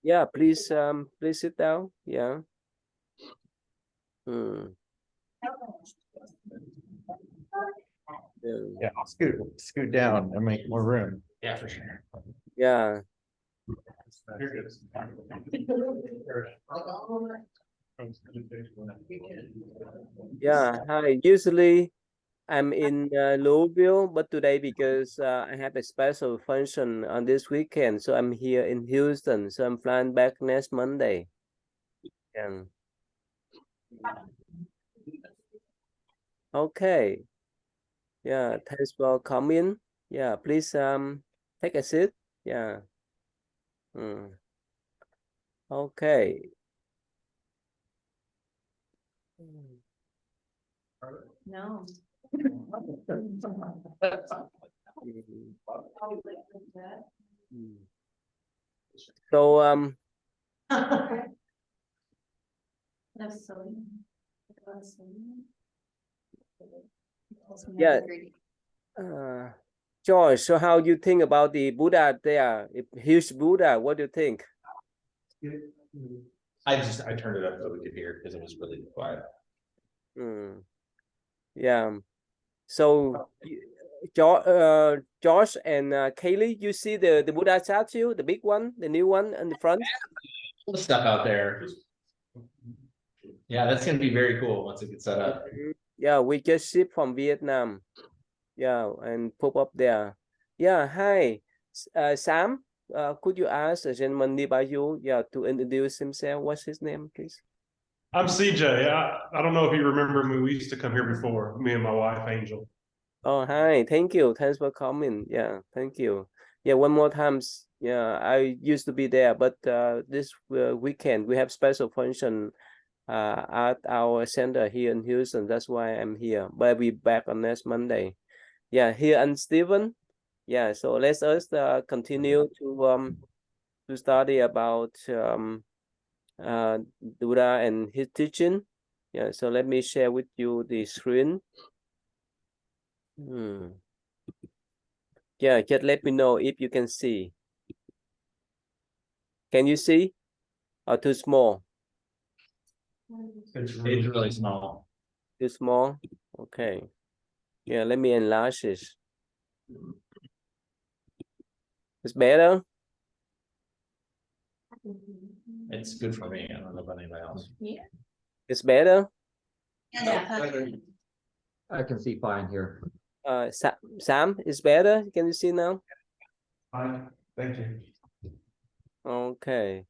Yeah, please sit down. Yeah. Hmm. Yeah, I'll scoot down and make more room. Yeah, for sure. Yeah. Yeah. Hi. Usually I'm in Louisville, but today because I have a special function on this weekend, so I'm here in Houston. So I'm flying back next Monday. Yeah. Okay. Yeah. Thanks for coming. Yeah. Please take a seat. Yeah. Mm. Okay. No. Mm. So yeah. George, so how do you think about the Buddha there? A huge Buddha, what do you think? I turned it up so we could hear because it was really quiet. Mm. Yeah. So Josh and Kaylee, you see the Buddha statue, the big one, the new one in the front? All the stuff out there. Yeah, that's gonna be very cool once it gets set up. Yeah, we just shipped from Vietnam. Yeah, and pop up there. Yeah, hi, Sam. Could you ask a gentleman nearby you, yeah, to introduce himself? What's his name, please? I'm CJ. I don't know if you remember me. We used to come here before, me and my wife, Angel. Oh, hi. Thank you. Thanks for coming. Yeah, thank you. Yeah, one more time. Yeah, I used to be there, but this weekend we have special function at our center here in Houston. That's why I'm here. But I'll be back on next Monday. Yeah, here and Stephen. Yeah, so let us continue to study about Buddha and his teaching. Yeah, so let me share with you the screen. Yeah, just let me know if you can see. Can you see? Or too small? It's really small. Too small? Okay. Yeah, let me enlarge this. It's better? It's good for me. I don't know about anybody else. Yeah. It's better? I can see fine here. Sam, is better? Can you see now? Fine. Thank you. Okay.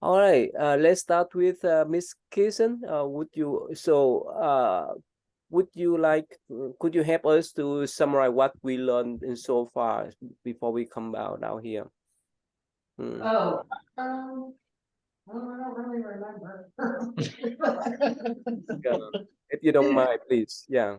All right. Let's start with Miss Kirsten. Would you like? Could you help us to summarize what we learned in so far before we come out now here? Oh, I don't really remember. Yeah. If you don't mind, please. Yeah.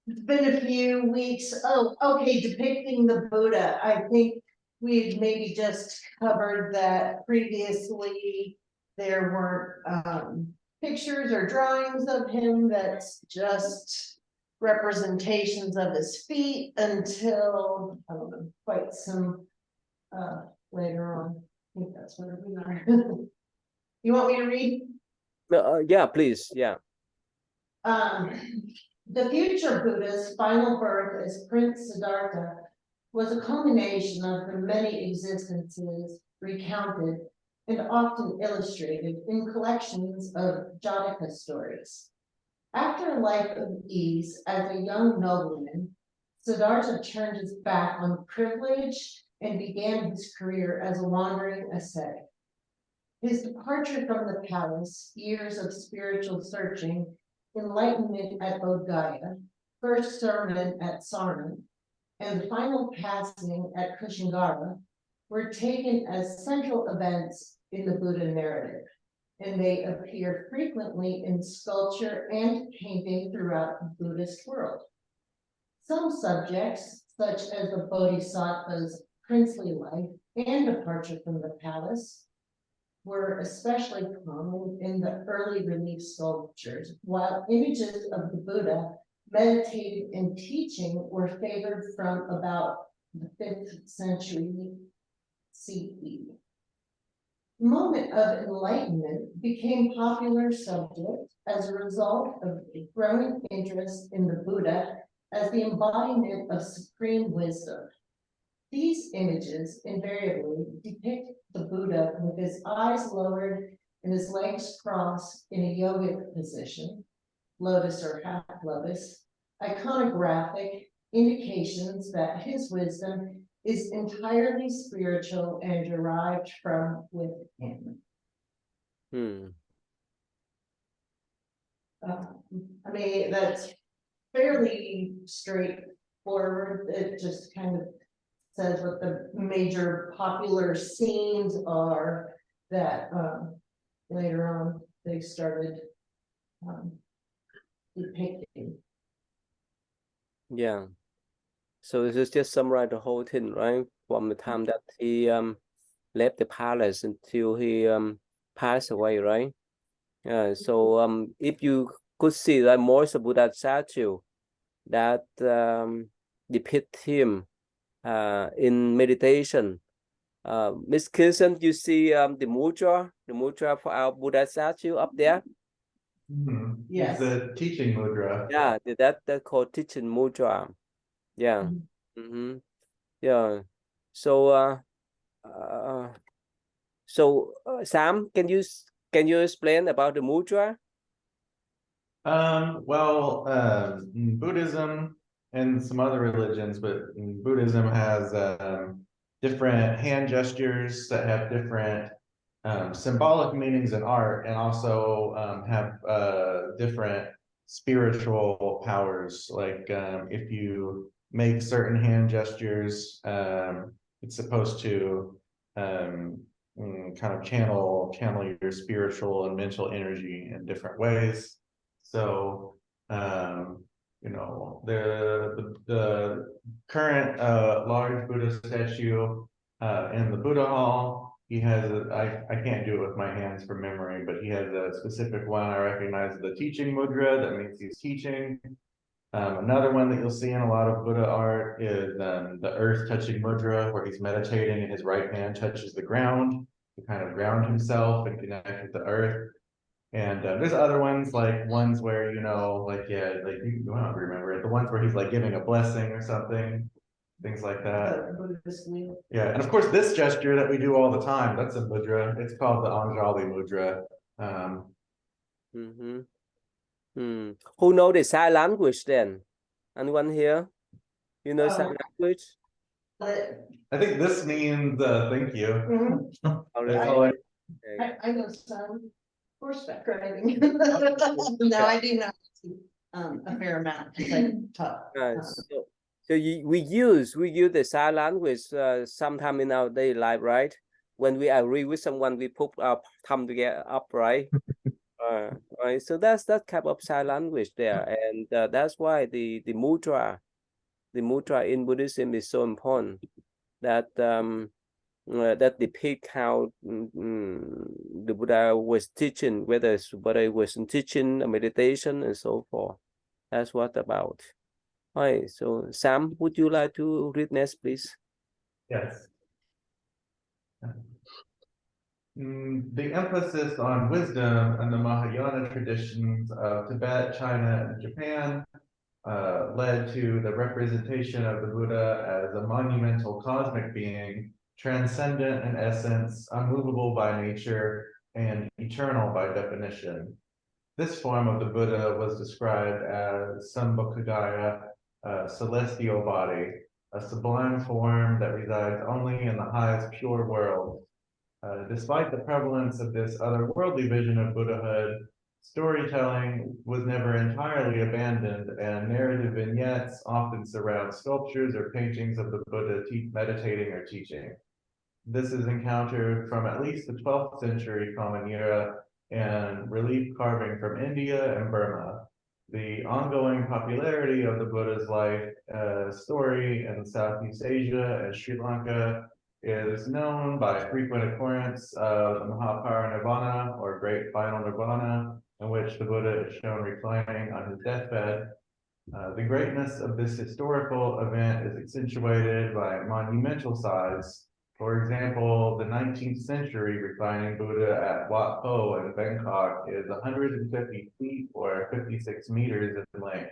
It's been a few weeks. Oh, okay, depicting the Buddha. I think we had maybe just covered that previously. There weren't pictures or drawings of him. That's just representations of his feet until, I don't know, quite some later on. I think that's what we are. You want me to read? Yeah, please. Yeah. The future Buddha's final birth as Prince Siddhartha was a culmination of the many existences recounted and often illustrated in collections of Jataka stories. After a life of ease as a young nobleman, Siddhartha turned his back on privilege and began his career as a wandering ascetic. His departure from the palace, years of spiritual searching, enlightenment at Bodh Gaya, first sermon at Sarnath, and the final passing at Kushingara were taken as central events in the Buddha narrative, and they appear frequently in sculpture and painting throughout the Buddhist world. Some subjects, such as the Bodhisattva's princely life and departure from the palace, were especially common in the early relief sculptures, while images of the Buddha meditating and teaching were favored from about the 5th century CE. moment of enlightenment became popular subject as a result of a growing interest in the Buddha as the embodiment of supreme wisdom. These images invariably depict the Buddha with his eyes lowered and his legs crossed in a yogic position, lotus or half lotus, iconographic indications that his wisdom is entirely spiritual and derived from within. I mean, that's fairly straightforward. It just kind of says what the major popular scenes are that later on they started depicting. Yeah. So this is just summarize the whole thing, right? From the time that he left the palace until he passed away, right? So if you could see that most of Buddha statue that depict him in meditation. Miss Kirsten, you see the mudra for our Buddha statue up there? Yes. The teaching mudra. Yeah, that's called teaching mudra. Yeah. Yeah. So Sam, can you explain about the mudra? In Buddhism and some other religions, but Buddhism has different hand gestures that have different symbolic meanings in art, and also have different spiritual powers. Like if you make certain hand gestures, it's supposed to kind of channel your spiritual and mental energy in different ways. So you know, the current large Buddha statue in the Buddha Hall, he has I can't do it with my hands from memory, but he has a specific one I recognize, the teaching mudra, that means he's teaching. Another one that you'll see in a lot of Buddha art is the earth touching mudra, where he's meditating and his right hand touches the ground to kind of ground himself and connect with the earth. And there's other ones, like ones where, you know, like, yeah, like you don't remember it, the ones where he's like giving a blessing or something, things like that. Yeah, and of course this gesture that we do all the time, that's a mudra. It's called the Anjali mudra. Who know the sign language then? Anyone here? You know sign language? I think this means thank you. I know some horseback riding. No, I do not a fair amount. So we use the sign language sometime in our daily life, right? When we agree with someone, we put our thumb together up, right? Right. So that's that type of sign language there, and that's why the mudra in Buddhism is so important. That that depict how the Buddha was teaching, whether it was teaching, a meditation, and so forth. That's what about. All right. So Sam, would you like to read next, please? Yes. The emphasis on wisdom and the Mahayana traditions of Tibet, China, and Japan led to the representation of the Buddha as a monumental cosmic being, transcendent in essence, unmovable by nature, and eternal by definition. This form of the Buddha was described as Sambhogakaya, a celestial body, a sublime form that resides only in the highest pure world. Despite the prevalence of this otherworldly vision of Buddhahood, storytelling was never entirely abandoned, and narrative vignettes often surround sculptures or paintings of the Buddha meditating or teaching. This is encountered from at least the 12th century Common Era and relief carving from India and Burma. The ongoing popularity of the Buddha's life story in Southeast Asia and Sri Lanka is known by frequent occurrence of the Mahaparinirvana, or Great Final Nirvana, in which the Buddha is shown reclining on his deathbed. The greatness of this historical event is accentuated by monumental size, For example, the 19th century reclining Buddha at Wat Po in Bangkok is 150 feet or 56 meters in length.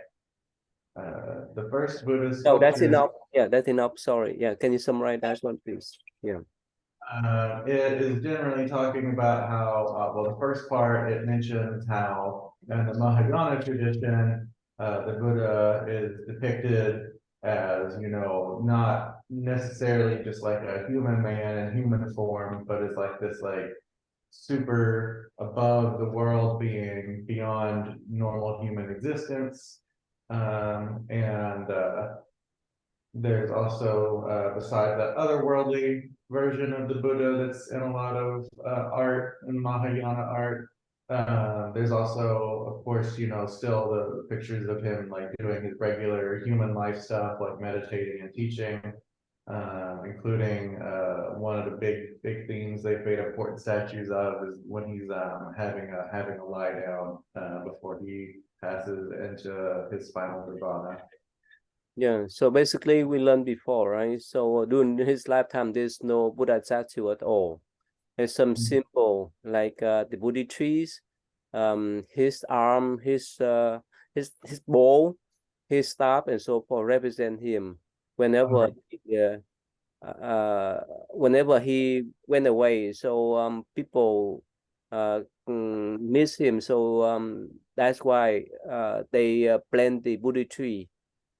The first Buddha No, that's sculptures, enough. Yeah, that's enough. Sorry. Yeah, can you summarize that one, please? Yeah. it is generally talking about how, well, the first part, it mentions how in the Mahayana tradition, the Buddha is depicted as, you know, not necessarily just like a human man in human form, but it's like this like super above the world being beyond normal human existence. And there's also, beside the otherworldly version of the Buddha that's in a lot of art and Mahayana art. There's also, of course, you know, still the pictures of him like doing his regular human life stuff, like meditating and teaching, including one of the big themes they've made important statues of is when he's having a lie down before he passes into his final nirvana. Yeah, so basically we learned before, right? So during his lifetime, there's no Buddha statue at all. There's some symbol like the Buddha trees, his arm, his bowl, his staff, and so forth represent him. Whenever whenever he went away, so people miss him. So that's why they plant the Buddha tree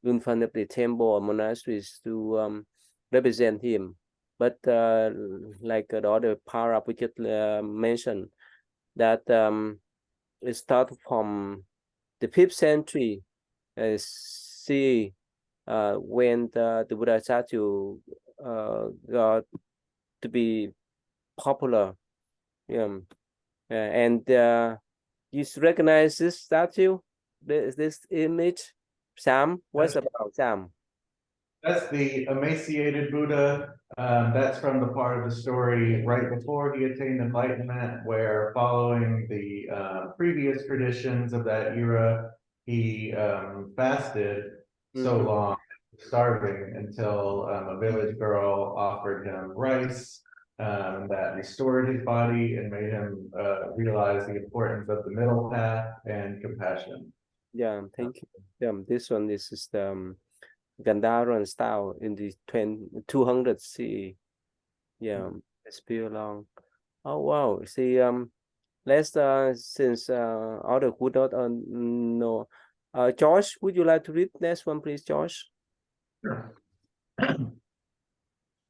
in front of the temple or monasteries to represent him. But like the other paragraph we just mentioned, that it started from the 5th century CE when the Buddha statue got to be popular. Yeah, and you recognize this statue, this image. Sam, what's about Sam? That's the emaciated Buddha. That's from the part of the story right before he attained enlightenment, where following the previous traditions of that era, he fasted so long, starving, until a village girl offered him rice that restored his body and made him realize the importance of the middle path and compassion. Yeah, thank you. Yeah, this one is the Gandharan style in the 200 CE. Yeah, it's pretty long. Oh wow. See, let's since other who don't know, Josh, would you like to read next one, please, Josh? Sure.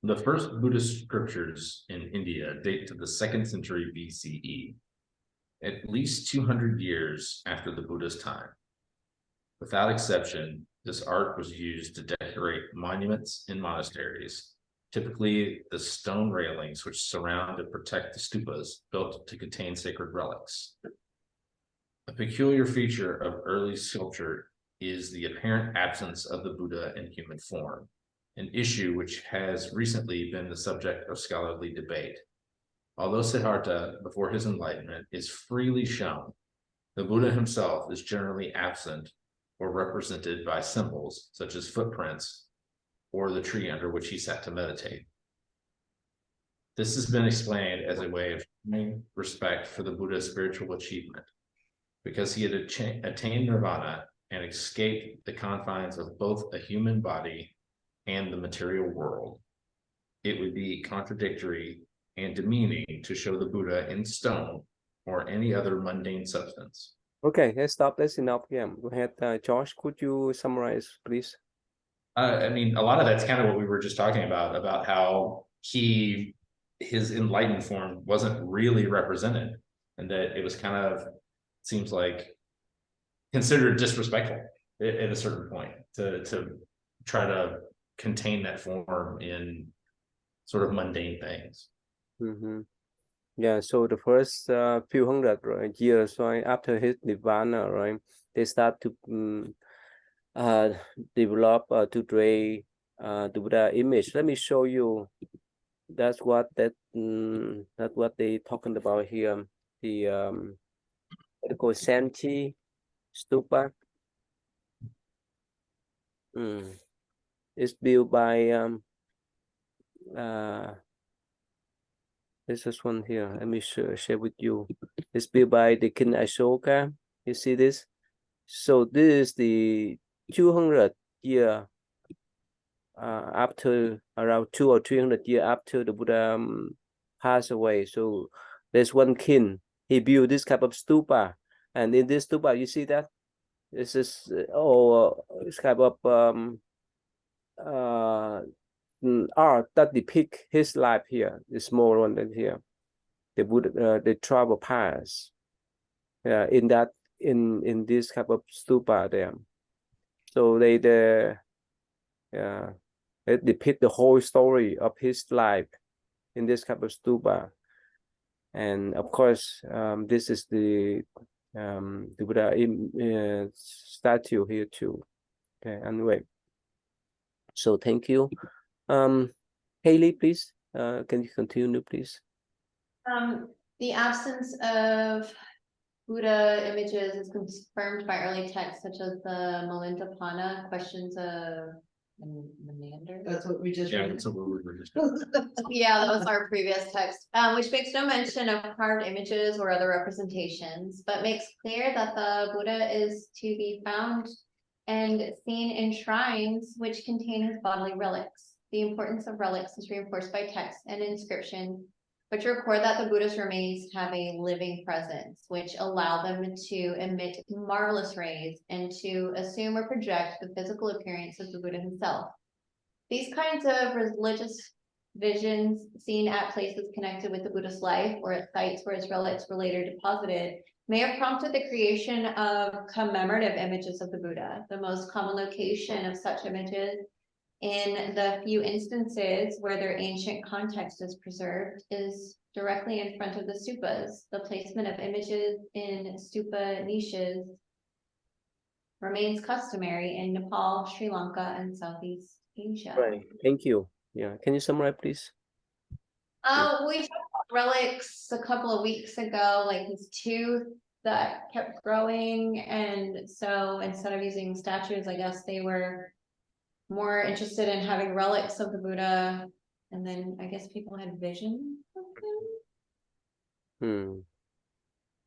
The first Buddhist scriptures in India date to the 2nd century BCE, at least 200 years after the Buddha's time. Without exception, this art was used to decorate monuments in monasteries, typically the stone railings which surround and protect the stupas built to contain sacred relics. A peculiar feature of early sculpture is the apparent absence of the Buddha in human form, an issue which has recently been the subject of scholarly debate. Although Siddhartha, before his enlightenment, is freely shown, the Buddha himself is generally absent or represented by symbols such as footprints or the tree under which he sat to meditate. This has been explained as a way of showing respect for the Buddha's spiritual achievement, because he had attained nirvana and escaped the confines of both a human body and the material world. It would be contradictory and demeaning to show the Buddha in stone or any other mundane substance. Okay, let's stop. That's enough. Yeah, go ahead, Josh. Could you summarize, please? I mean, a lot of that's kind of what we were just talking about how his enlightened form wasn't really represented, and that it was kind of, seems like, considered disrespectful at a certain point to try to contain that form in sort of mundane things. Yeah, so the first few hundred years, right, after his nirvana, right, they start to develop to draw the Buddha image. Let me show you. That's what they talking about here. The what they call Sanchi Stupa. It's built by This is one here. Let me share with you. It's built by the King Ashoka. You see this? So this is the 200 year after, around 200 or 300 years after the Buddha passed away. So there's one king. He built this type of stupa, and in this stupa, you see that this is it's kind of art that depict his life here. The small one than here. The Buddha, the travel paths. In this type of stupa there. So they depict the whole story of his life in this type of stupa. And of course, this is the Buddha statue here too. Okay, anyway. So thank you. Haley, please. Can you continue, please? The absence of Buddha images is confirmed by early texts such as the Malintapana, questions of Menander. That's what we just Yeah, read. that's what we were just. Yeah, that was our previous text, which makes no mention of carved images or other representations, but makes clear that the Buddha is to be found and seen in shrines which contain his bodily relics. The importance of relics is reinforced by text and inscription, which record that the Buddha's remains have a living presence, which allow them to emit marvelous rays and to assume or project the physical appearance of the Buddha himself. These kinds of religious visions seen at places connected with the Buddha's life or at sites where his relics were later deposited may have prompted the creation of commemorative images of the Buddha. The most common location of such images, in the few instances where their ancient context is preserved, is directly in front of the stupas. The placement of images in stupa niches remains customary in Nepal, Sri Lanka, and Southeast Asia. Right. Thank you. Yeah. Can you summarize, please? We talked about relics a couple of weeks ago, like his tooth that kept growing, and so instead of using statues, I guess they were more interested in having relics of the Buddha, and then I guess people had vision of him.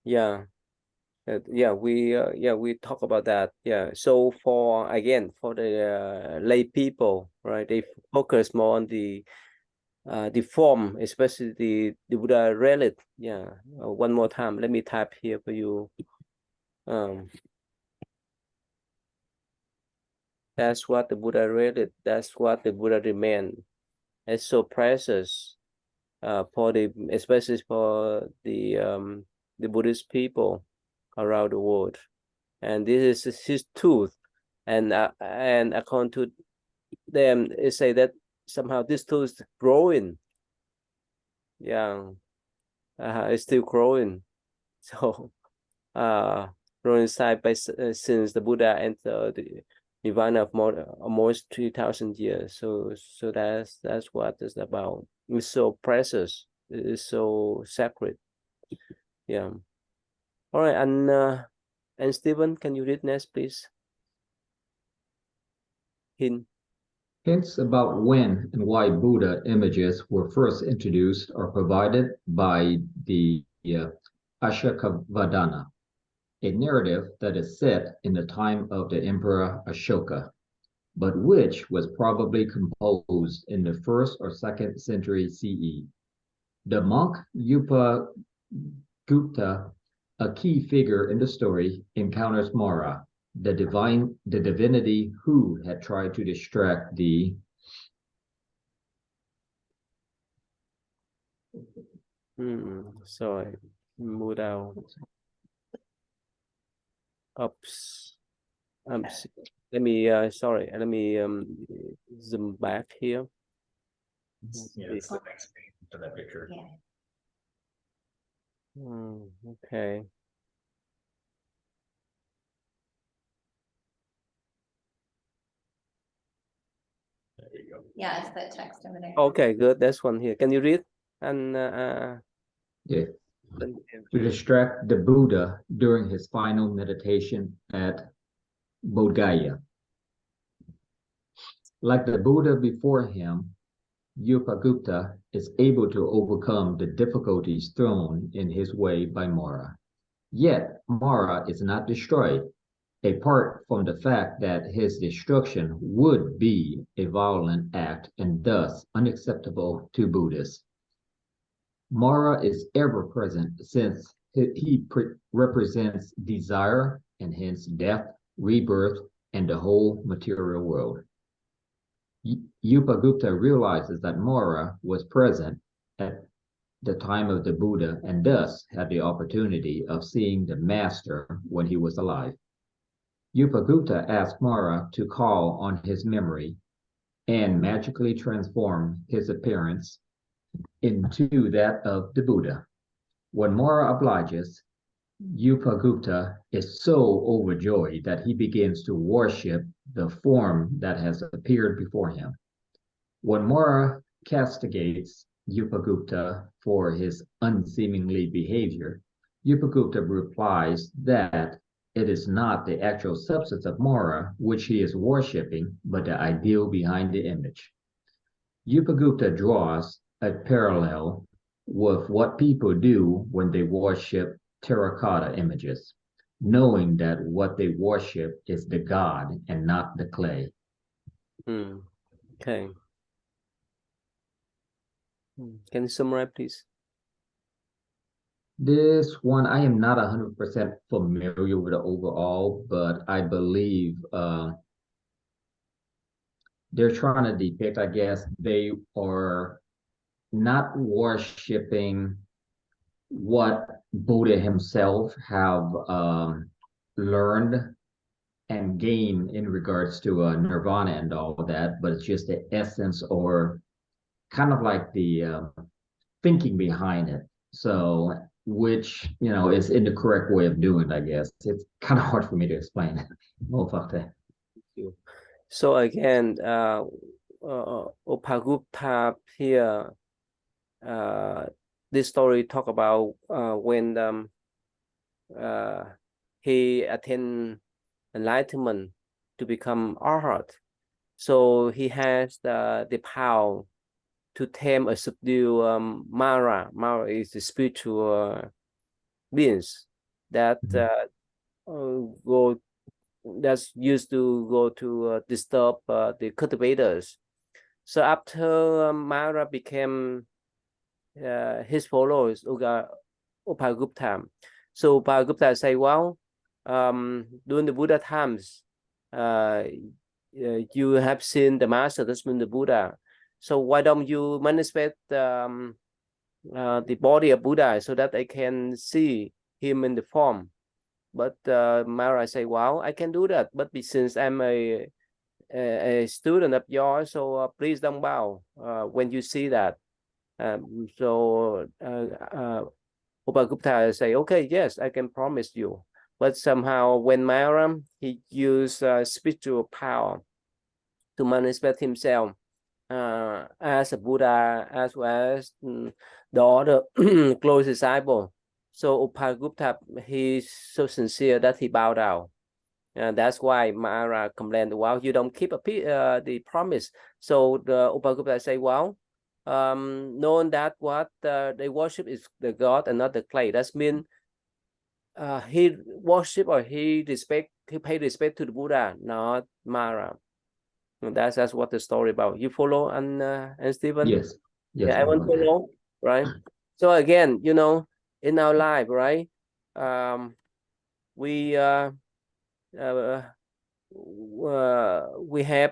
Yeah. We talk about that. Yeah. So for the lay people, right? They focus more on the form, especially the Buddha relic. Yeah. One more time. Let me type here for you. That's what the Buddha relic. That's what the Buddha remain. It's so precious. Especially for the Buddhist people around the world, and this is his tooth, and according to them, it say that somehow this tooth is growing. Yeah, it's still growing. So, growing side by since the Buddha entered the Nirvana of almost 3,000 years. So that's what it's about. It's so precious. It is so sacred. Yeah. All right, and Stephen, can you read next, please? Hints about when and why Buddha images were first introduced are provided by the Ashokavadana, a narrative that is set in the time of the Emperor Ashoka, but which was probably composed in the 1st or 2nd century CE. The monk Upagupta, a key figure in the story, encounters Mara, the divinity who had tried to distract the sorry, move down. Oops. Let me zoom back here. Yeah, it's the next page for that picture. Yeah. Okay. There you go. Yeah, it's that text over there. Okay, good. That's one here. Can you read? And yeah, to distract the Buddha during his final meditation at Bodh Gaya. Like the Buddha before him, Upagupta is able to overcome the difficulties thrown in his way by Mara. Yet Mara is not destroyed, apart from the fact that his destruction would be a violent act and thus unacceptable to Buddhists. Mara is ever present since he represents desire and hence death, rebirth, and the whole material world. Upagupta realizes that Mara was present at the time of the Buddha and thus had the opportunity of seeing the master when he was alive. Upagupta asked Mara to call on his memory and magically transform his appearance into that of the Buddha. When Mara obliges, Upagupta is so overjoyed that he begins to worship the form that has appeared before him. When Mara castigates Upagupta for his unseemly behavior, Upagupta replies that it is not the actual substance of Mara which he is worshipping, but the ideal behind the image. Upagupta draws a parallel with what people do when they worship terracotta images, knowing that what they worship is the god and not the clay. Okay. Can you summarize, please? This one, I am not 100% familiar with the overall, but I believe they're trying to depict, I guess, they are not worshiping what Buddha himself have learned and gained in regards to nirvana and all that, but it's just the essence or kind of like the thinking behind it. So, which, is in the correct way of doing it, I guess. It's kind of hard for me to explain. Oh, fuck that. Thank you. So again, Upagupta here, this story talk about when he attained enlightenment to become arhat. So he has the power to tame or subdue Mara. Mara is the spiritual beings that that's used to go to disturb the cultivators. So after Mara became his followers, Upagupta. So Upagupta say, well, during the Buddha times, you have seen the master, that's mean the Buddha. So why don't you manifest the body of Buddha so that I can see him in the form? But Mara say, well, I can do that, but since I'm a student of yours, so please don't bow when you see that. So Upagupta say, okay, yes, I can promise you. But somehow when Mara, he used spiritual power to manifest himself as a Buddha, as well as the other close disciple. So Upagupta, he's so sincere that he bowed down. And that's why Mara complained, well, you don't keep the promise. So the Upagupta say, well, knowing that what they worship is the God and not the clay. That means he worship or he pay respect to the Buddha, not Mara. And that's what the story about. You follow and Stephen? Yes. Yeah, I want to follow, right? So again, in our life, right? We have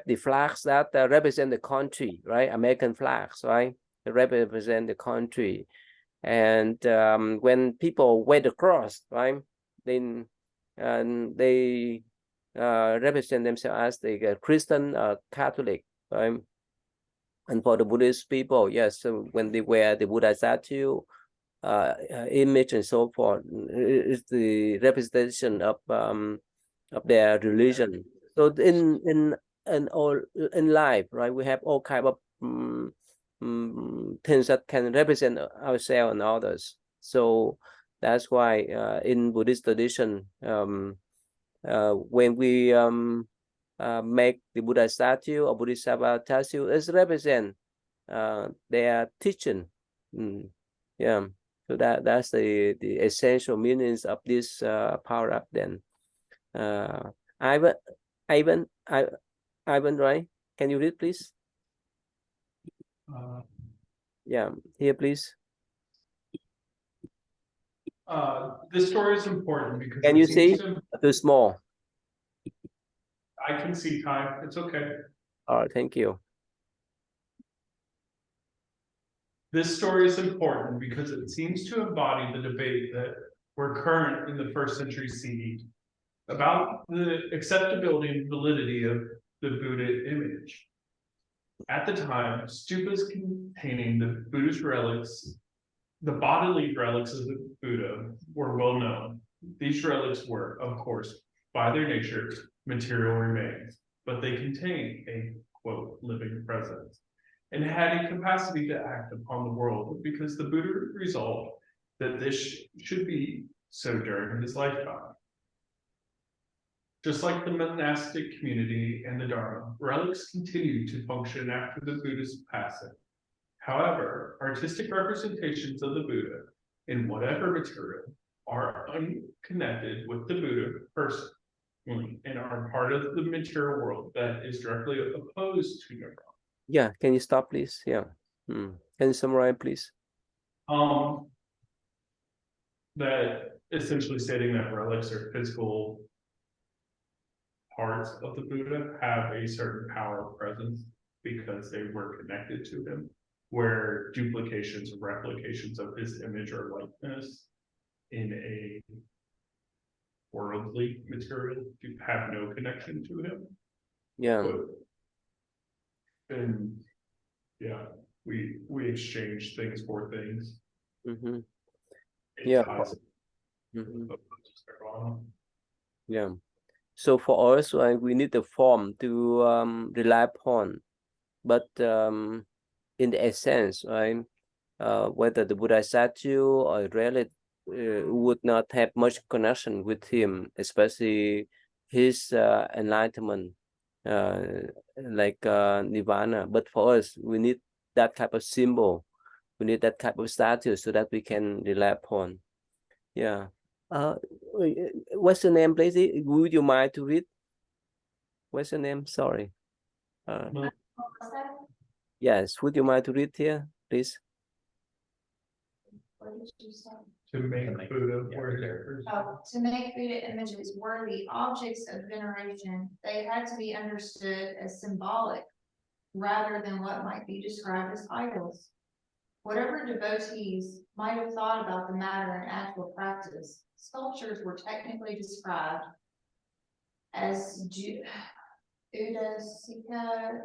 the flags that represent the country, right? American flags, right? They represent the country. And when people wear the cross, right? Then they represent themselves as the Christian Catholic, right? And for the Buddhist people, yes, so when they wear the Buddha statue, image and so forth, is the representation of their religion. So in life, right, we have all kind of things that can represent ourselves and others. So that's why in Buddhist tradition, when we make the Buddha statue or Bodhisattva statue, it represents their teaching. Yeah, so that's the essential meanings of this power up. Then Ivan, right? Can you read, please? Yeah, here, please. This story is important because Can it you seems see? Too small. I can see time. It's okay. All right, thank you. This story is important because it seems to embody the debate that were current in the 1st century CE about the acceptability and validity of the Buddha image. At the time, stupas containing the Buddhist relics, the bodily relics of the Buddha, were well known. These relics were, of course, by their nature, material remains, but they contain a, quote, living presence, and had a capacity to act upon the world because the Buddha resolved that this should be so during his lifetime. Just like the monastic community and the Dharma, relics continue to function after the Buddha's passing. However, artistic representations of the Buddha in whatever material are unconnected with the Buddha personally and are part of the material world that is directly opposed to Nirvana. Yeah, can you stop, please? Yeah. Can you summarize, please? That essentially stating that relics are physical parts of the Buddha have a certain power of presence because they were connected to him, where duplications and replications of his image or likeness in a worldly material have no connection to him. Yeah. And yeah, we exchange things for things. Yeah. Yeah. So for us, we need the form to rely upon, but in the essence, right? Whether the Buddha statue or relic would not have much connection with him, especially his enlightenment, like nirvana. But for us, we need that type of symbol. We need that type of statue so that we can rely upon. Yeah. What's your name, please? Would you mind to read? What's your name? Sorry. Yes. Would you mind to read here, please? What did you say? To make Buddha To make Buddha images worthy objects of veneration, they had to be understood as symbolic rather than what might be described as idols. Whatever devotees might have thought about the matter in actual practice, sculptures were technically described as udasika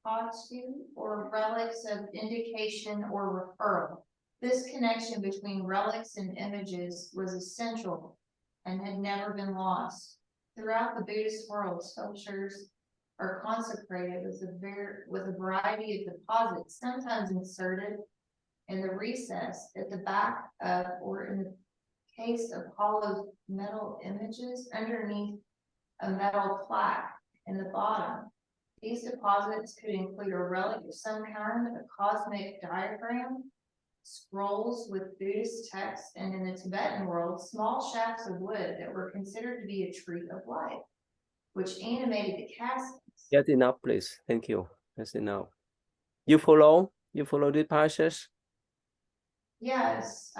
patu, or relics of indication or referral. This connection between relics and images was essential and had never been lost. Throughout the Buddhist world, sculptures are consecrated with a variety of deposits, sometimes inserted in the recess at the back of, or in the case of hollow metal images, underneath a metal plaque in the bottom. These deposits could include a relic of some kind, a cosmic diagram, scrolls with Buddhist texts, and in the Tibetan world, small shafts of wood that were considered to be a tree of life, which animated the caskets. That's enough, please. Thank you. That's enough. You follow the process? Yes.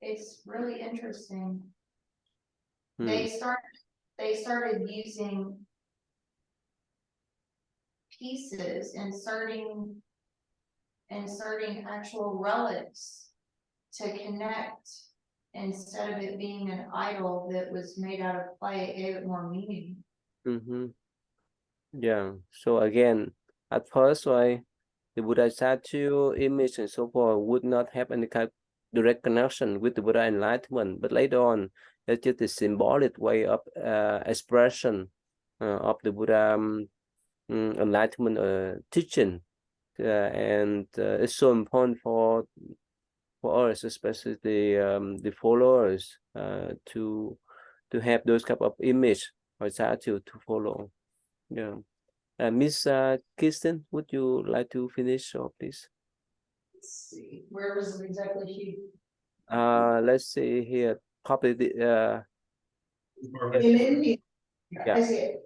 It's really interesting. They started using pieces, inserting actual relics to connect, instead of it being an idol that was made out of clay. It gave it more meaning. Yeah. So again, at first, the Buddha statue, image, and so forth would not have any kind of direct connection with the Buddha enlightenment, but later on, it's just a symbolic way of expression of the Buddha enlightenment teaching, and it's so important for us, especially the followers, to have those type of image or statue to follow. Yeah. Miss Kirsten, would you like to finish or please? Let's see, where was it exactly she? Let's see here. Probably the In India, Yeah. I see it.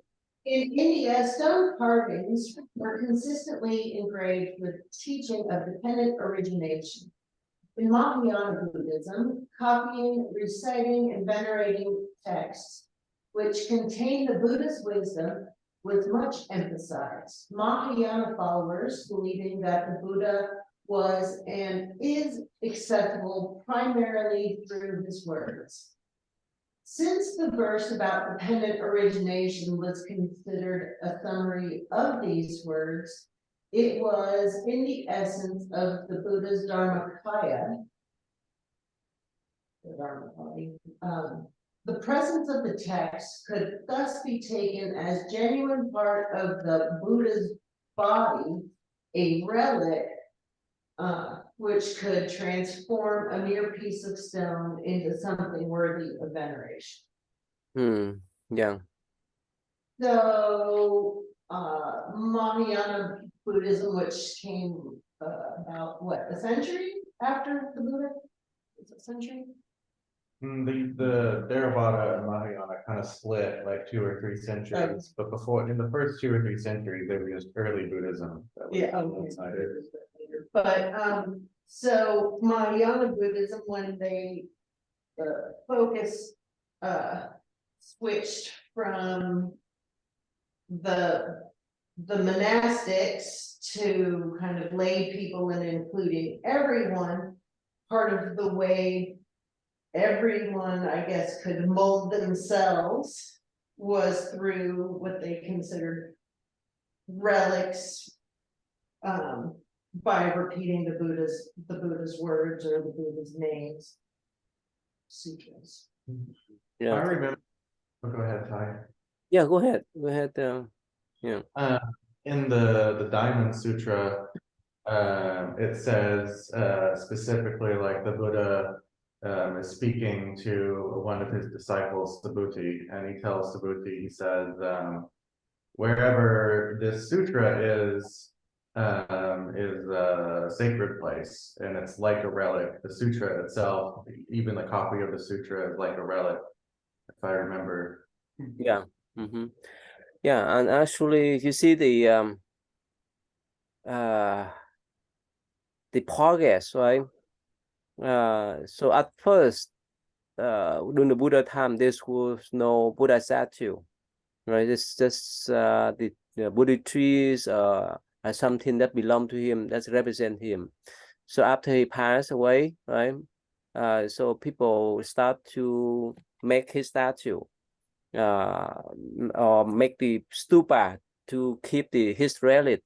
In India, stone carvings were consistently engraved with teaching of dependent origination. In Mahayana Buddhism, copying, reciting, and venerating texts, which contain the Buddha's wisdom, was much emphasized. Mahayana followers, believing that the Buddha was and is accessible primarily through his words. Since the verse about dependent origination was considered a summary of these words, it was in the essence of the Buddha's Dharmakaya. The presence of the text could thus be taken as genuine part of the Buddha's body, a relic, which could transform a mere piece of stone into something worthy of veneration. Yeah. So, Mahayana Buddhism, which came about what, a century after the Buddha? Is it a century? The Theravada and Mahayana kind of split like 2 or 3 centuries, but before, in the first 2 or 3 centuries, they were just early Buddhism. That was outside it. But, so Mahayana Buddhism, when they focus switched from the monastics to kind of lay people and including everyone, part of the way everyone, I guess, could mold themselves was through what they considered relics, by repeating the Buddha's words or the Buddha's names, sutras. Yeah. I remember. Oh, go ahead, Ty. Yeah, go ahead. Go ahead. In the Diamond Sutra, it says specifically like the Buddha is speaking to one of his disciples, Subhuti, and he tells Subhuti, he says, wherever this sutra is a sacred place, and it's like a relic. The sutra itself, even the copy of the sutra, is like a relic, if I remember. Yeah. Yeah, and actually, you see the progress, right? So at first, during the Buddha time, there was no Buddha statue, right? It's just the Buddha trees, something that belong to him, that represent him. So after he passed away, right? So people start to make his statue, or make the stupa to keep his relic.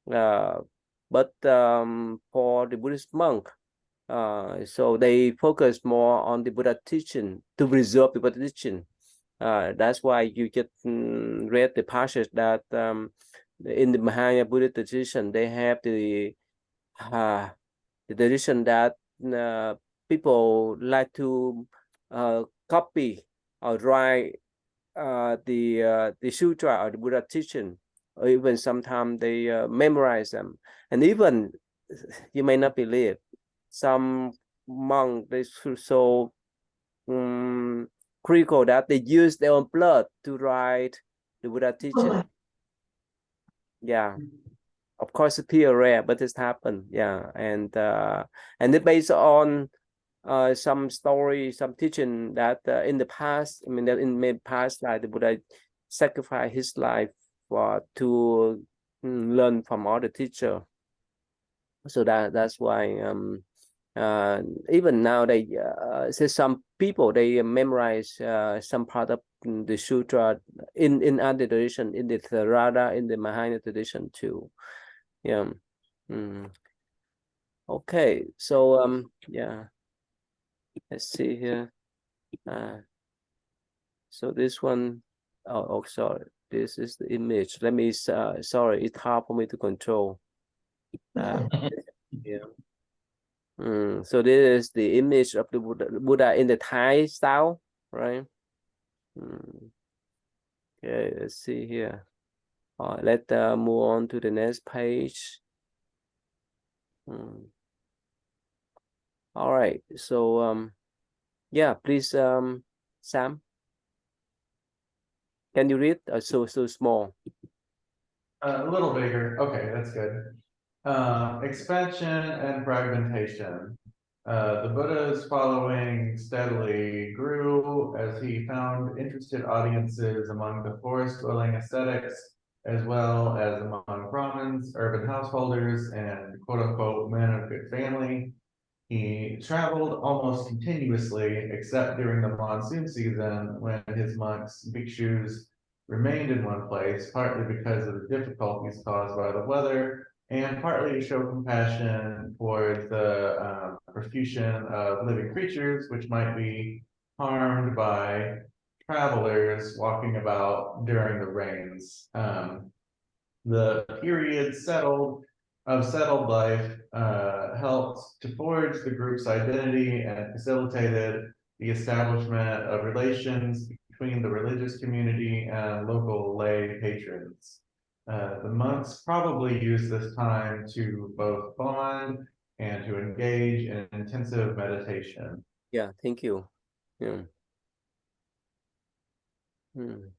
But for the Buddhist monk, so they focus more on the Buddha teaching to preserve the Buddha teaching. That's why you just read the passage that in the Mahayana Buddhist tradition, they have the tradition that people like to copy or write the sutra or the Buddha teaching, or even sometimes they memorize them. And even, you may not believe, some monks, they so critical that they use their own blood to write the Buddha teaching. Yeah, of course it's pretty rare, but it's happened. Yeah, and it's based on some story, some teaching that in the past, I mean, that in the past life, the Buddha sacrificed his life to learn from other teacher. So that's why even now they say some people, they memorize some part of the sutra in other tradition, in the Theravada, in the Mahayana tradition too. Yeah. Okay, so yeah, let's see here. So this one, oh sorry, this is the image. Let me sorry, it's hard for me to control. Yeah. So this is the image of the Buddha in the Thai style, right? Okay, let's see here. Let's move on to the next page. All right, so yeah, please, Sam, can you read? So small. A little bigger. Okay, that's good. Expansion and fragmentation. The Buddha's following steadily grew as he found interested audiences among the forest-dwelling ascetics, as well as among Brahmins, urban householders, and quote-unquote men of good family. He traveled almost continuously, except during the monsoon season when his monks, bhikshus, remained in one place, partly because of the difficulties caused by the weather, and partly to show compassion towards the profusion of living creatures, which might be harmed by travelers walking about during the rains. The period of settled life helped to forge the group's identity and facilitated the establishment of relations between the religious community and local lay patrons. The monks probably used this time to both bond and to engage in intensive meditation. Yeah, thank you. Yeah. Do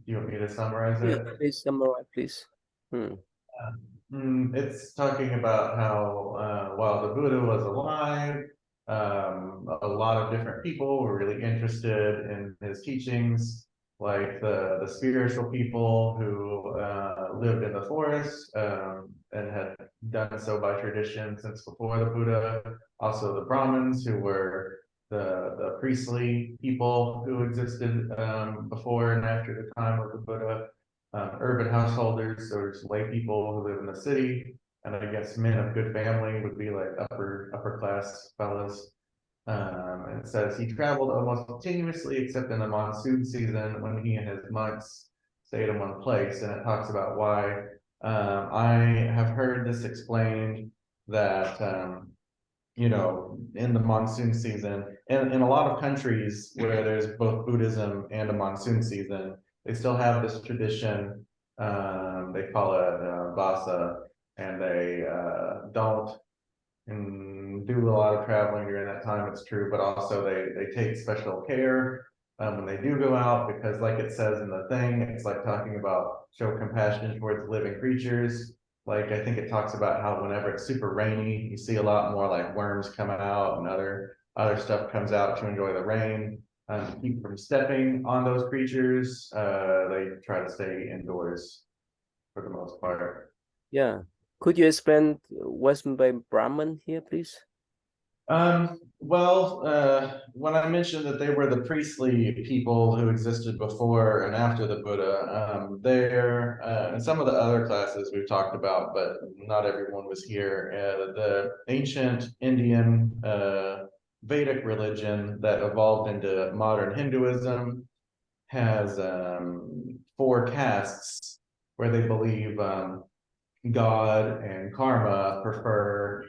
you want me to summarize Yeah, it? please summarize, please. It's talking about how while the Buddha was alive, a lot of different people were really interested in his teachings, like the spiritual people who lived in the forest and had done so by tradition since before the Buddha. Also the Brahmins, who were the priestly people who existed before and after the time of the Buddha. Urban householders, so just lay people who live in the city, and I guess men of good family would be like upper class fellas. And it says he traveled almost continuously, except in the monsoon season when he and his monks stayed in one place. And it talks about why. I have heard this explained that you know, in the monsoon season, and in a lot of countries where there's both Buddhism and a monsoon season, they still have this tradition. They call it Vasa, and they don't do a lot of traveling during that time. It's true, but also they take special care when they do go out, because like it says in the thing, it's like talking about show compassion towards living creatures. Like I think it talks about how whenever it's super rainy, you see a lot more like worms come out and other stuff comes out to enjoy the rain. To keep from stepping on those creatures, they try to stay indoors for the most part. Yeah. Could you explain what's meant by Brahman here, please? Well, when I mentioned that they were the priestly people who existed before and after the Buddha, they're and some of the other classes we've talked about, but not everyone was here. The ancient Indian Vedic religion that evolved into modern Hinduism has 4 castes where they believe God and karma prefer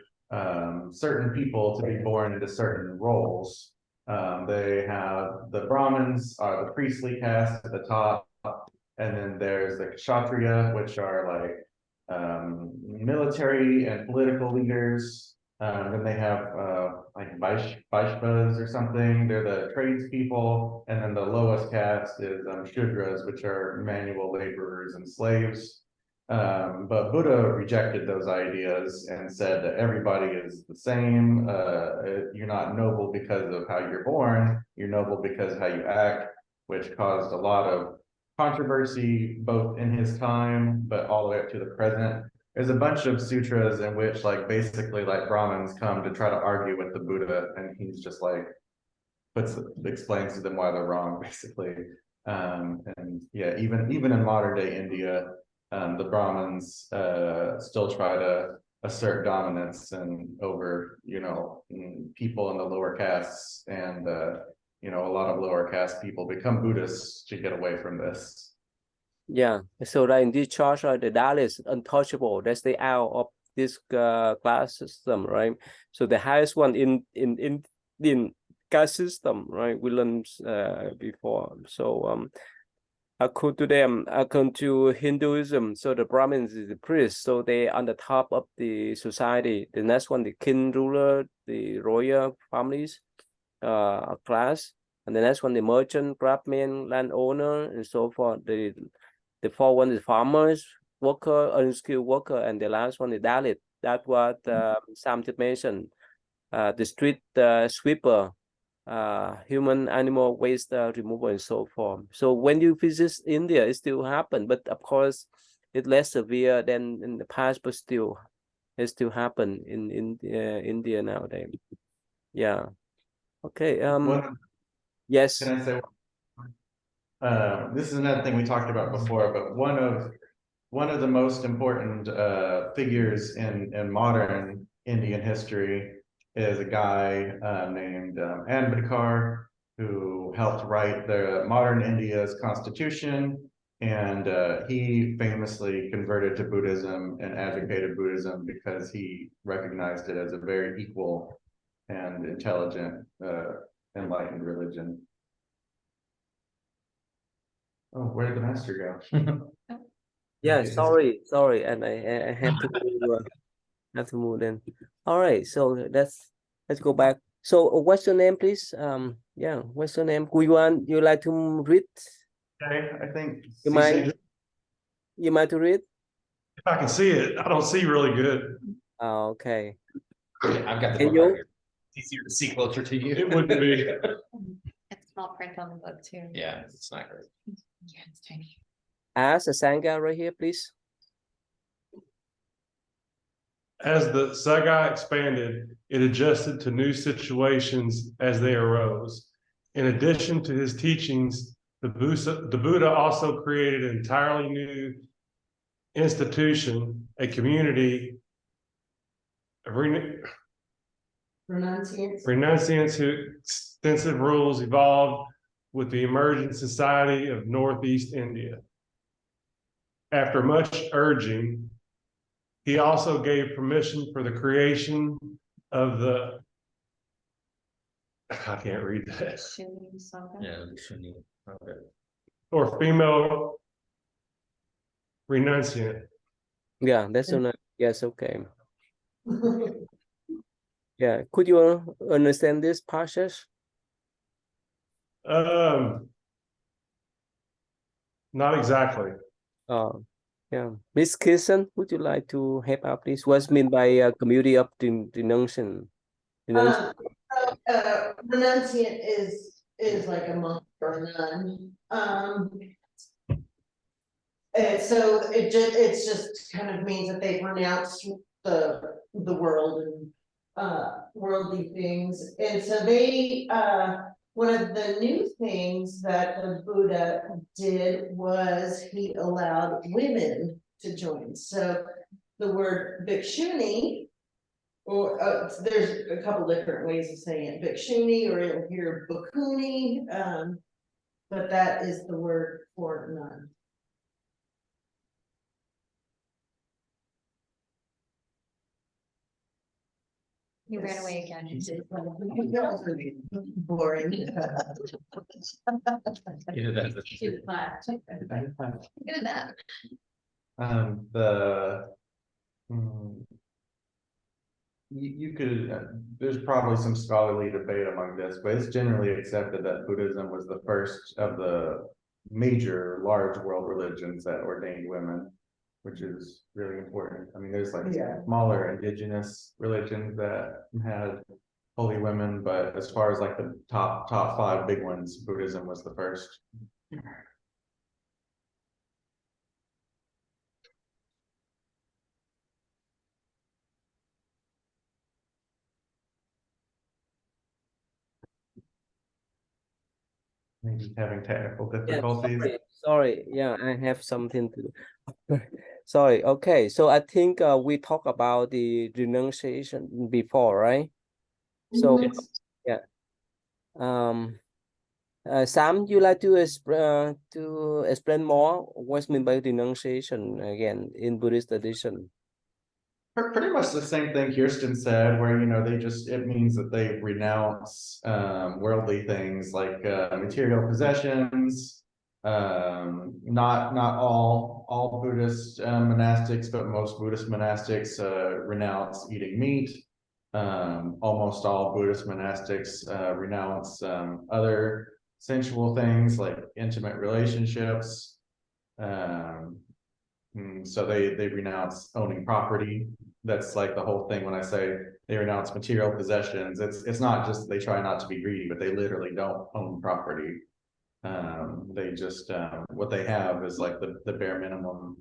certain people to be born into certain roles. They have the Brahmins are the priestly caste at the top, and then there's the Kshatriya, which are like military and political leaders. Then they have like Vaishvas or something. They're the tradespeople, and then the lowest caste is Shudras, which are manual laborers and slaves. But Buddha rejected those ideas and said that everybody is the same. You're not noble because of how you're born, you're noble because of how you act, which caused a lot of controversy both in his time, but all the way up to the present. There's a bunch of sutras in which like basically like Brahmins come to try to argue with the Buddha, and he's just like explains to them why they're wrong, basically. And yeah, even in modern day India, the Brahmins still try to assert dominance and over, you know, people in the lower castes, and you know, a lot of lower caste people become Buddhists to get away from this. Yeah, so in this chart, the Dalits untouchable. They stay out of this class system, right? So the highest one in caste system, right? We learned before. So according to them, according to Hinduism, so the Brahmins is the priest, so they on the top of the society. The next one, the king ruler, the royal families, class, and the next one, the merchant, craftsman, landowner, and so forth. The fourth one is farmers, worker, unskilled worker, and the last one is Dalit. That's what Sam just mentioned. The street sweeper, human animal waste removal, and so forth. So when you visit India, it still happen, but of course it's less severe than in the past, but still it still happen in India nowadays. Yeah. Okay. Yes. Can I say? This is another thing we talked about before, but one of the most important figures in modern Indian history is a guy named Ambedkar, who helped write the modern India's constitution, and he famously converted to Buddhism and advocated Buddhism because he recognized it as a very equal and intelligent, enlightened religion. Oh, where did the master go? Yeah, sorry, and I have to move then. All right, so let's go back. So what's your name, please? Yeah, what's your name? You like to read? Okay, I think You might to read? If I can see it, I don't see really good. Oh, okay. I've got the And book right you? here. It's easier to see closer to you. It wouldn't be. It's small print on the book too. Yeah, it's not great. Yeah, it's tiny. Ask the Sangha right here, please. As the Sangha expanded, it adjusted to new situations as they arose. In addition to his teachings, the Buddha also created an entirely new institution, a community of renunciants whose extensive rules evolved with the emerging society of Northeast India. After much urging, he also gave permission for the creation of the, I can't read that, Yeah, it shouldn't even- okay. or female renunciant. Yeah, that's not. Yes, okay. Yeah, could you understand this passage? Not exactly. Yeah, Miss Kirsten, would you like to help out, please? What's meant by community of renunciation? Renunciant is like a monk or a nun. And so it's just kind of means that they've renounced the world and worldly things. And so they one of the new things that the Buddha did was he allowed women to join. So the word bhikshuni, or there's a couple different ways of saying it, bhikshuni, or you'll hear bhikkhuni, but that is the word for nun. You ran away again. Boring. Either that's the- She was flat. Good at that. You could, there's probably some scholarly debate among this, but it's generally accepted that Buddhism was the first of the major large world religions that ordained women, which is really important. I mean, there's like smaller indigenous religions that had holy women, but as far as like the top 5 big ones, Buddhism was the first. Maybe having technical difficulties. Yeah, sorry. Yeah, I have something to do. Sorry. Okay, so I think we talked about the renunciation before, right? So yeah. Sam, you like to explain more what's meant by renunciation again in Buddhist tradition? Pretty much the same thing Kirsten said, where it means that they renounce worldly things like material possessions, Not all Buddhist monastics, but most Buddhist monastics renounce eating meat. Almost all Buddhist monastics renounce other sensual things like intimate relationships. So they renounce owning property. That's like the whole thing when I say they renounce material possessions. It's not just they try not to be greedy, but they literally don't own property. They just what they have is like the bare minimum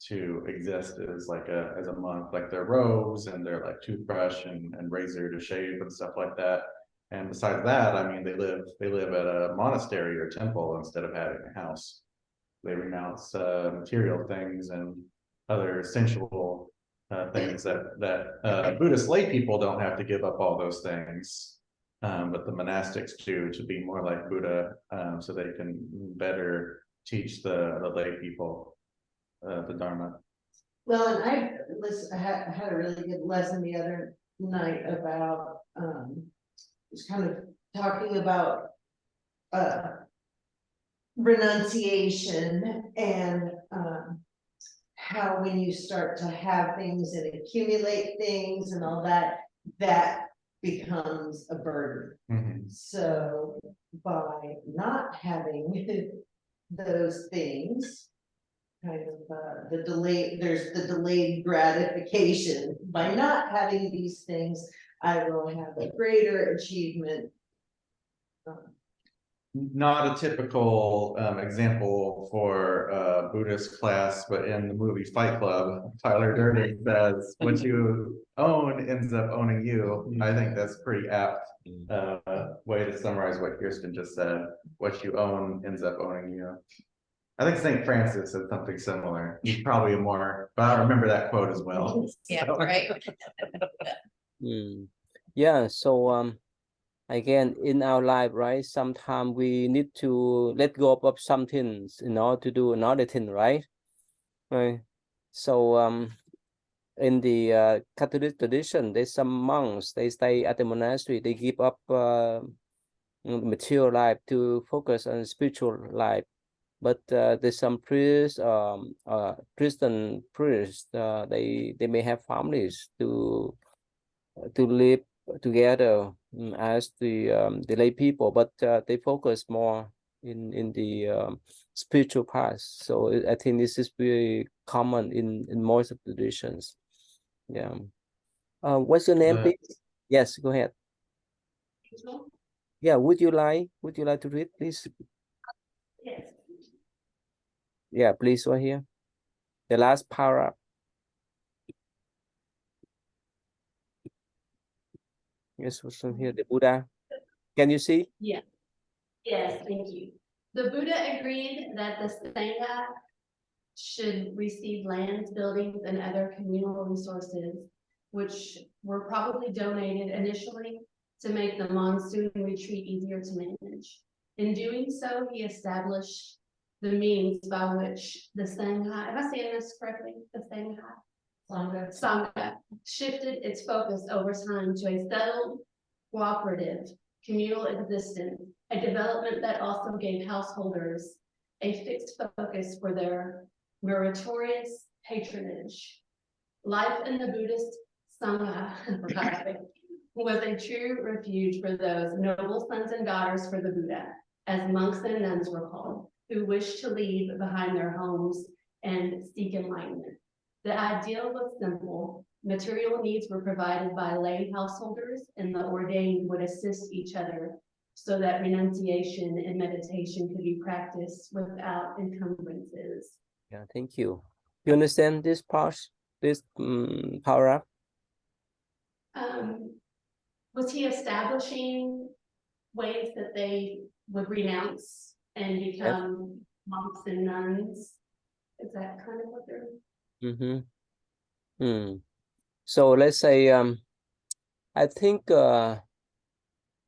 to exist is like as a monk, like their robes and their like toothbrush and razor to shave and stuff like that. And besides that, I mean, they live at a monastery or temple instead of having a house. They renounce material things and other sensual things that Buddhist lay people don't have to give up all those things. But the monastics do to be more like Buddha, so they can better teach the lay people the Dharma. Well, and I had a really good lesson the other night about just kind of talking about renunciation and how when you start to have things and accumulate things and all that, that becomes a burden. So by not having those things, kind of there's the delayed gratification. By not having these things, I will have a greater achievement. Not a typical example for a Buddhist class, but in the movie Fight Club, Tyler Durden says, what you own ends up owning you. I think that's pretty apt way to summarize what Kirsten just said. What you own ends up owning you. I think St. Francis said something similar. He's probably more, but I remember that quote as well. Yeah, So. right. Yeah, so again, in our life, right, sometimes we need to let go of some things in order to do another thing, right? Right. So in the Catholic tradition, there's some monks, they stay at the monastery, they give up material life to focus on spiritual life. But there's some priests, Christian priests, they may have families to live together as the lay people, but they focus more in the spiritual path. So I think this is very common in most of the traditions. Yeah. What's your name, please? Yes, go ahead. Yeah, would you like to read, please? Yes. Yeah, please, right here. The last paragraph. Yes, what's from here? The Buddha. Can you see? Yeah. Yes, thank you. The Buddha agreed that the Sangha should receive lands, buildings, and other communal resources, which were probably donated initially to make the monsoon retreat easier to manage. In doing so, he established the means by which the Sangha, am I saying this correctly? The Sangha shifted its focus over time to a settled, cooperative, communal existence, a development that also gave householders a fixed focus for their meritorious patronage. Life in the Buddhist Sangha was a true refuge for those noble sons and daughters for the Buddha, as monks and nuns were called, who wished to leave behind their homes and seek enlightenment. The ideal was simple. Material needs were provided by lay householders, and the ordained would assist each other so that renunciation and meditation could be practiced without encumbrances. Yeah, thank you. You understand this part, this paragraph? Was he establishing ways that they would renounce and become monks and nuns? Is that kind of what they're? So let's say I think oh,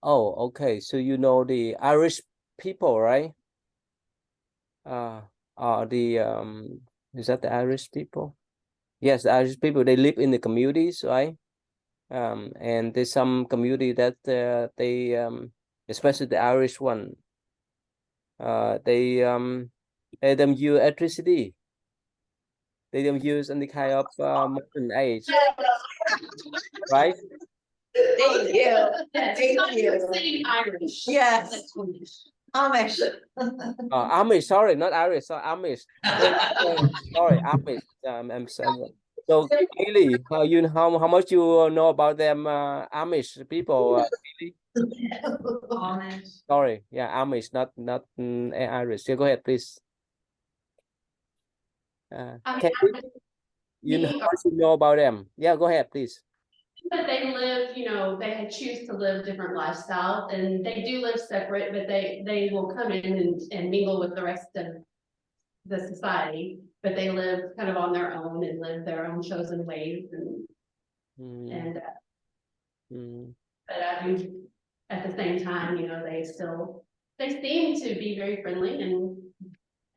okay, so you know the Irish people, right? Is that the Irish people? Yes, the Irish people, they live in the communities, right? And there's some community that they especially the Irish one, they They don't use electricity. They don't use any kind of modern age, right? Thank you. Thank you. Saying Irish. Yes. Amish. Amish, sorry, not Irish, so Amish. Sorry, Amish. I'm sorry. So, Kelly, how much you know about them Amish people? Kelly? Amish. Sorry, yeah, Amish, not Irish. Yeah, go ahead, please. I mean, Kelly, how much you know about them? Yeah, go ahead, please. but they live, they choose to live different lifestyles, and they do live separate, but they will come in and mingle with the rest of the society, but they live kind of on their own and live their own chosen ways and but I mean, at the same time, they seem to be very friendly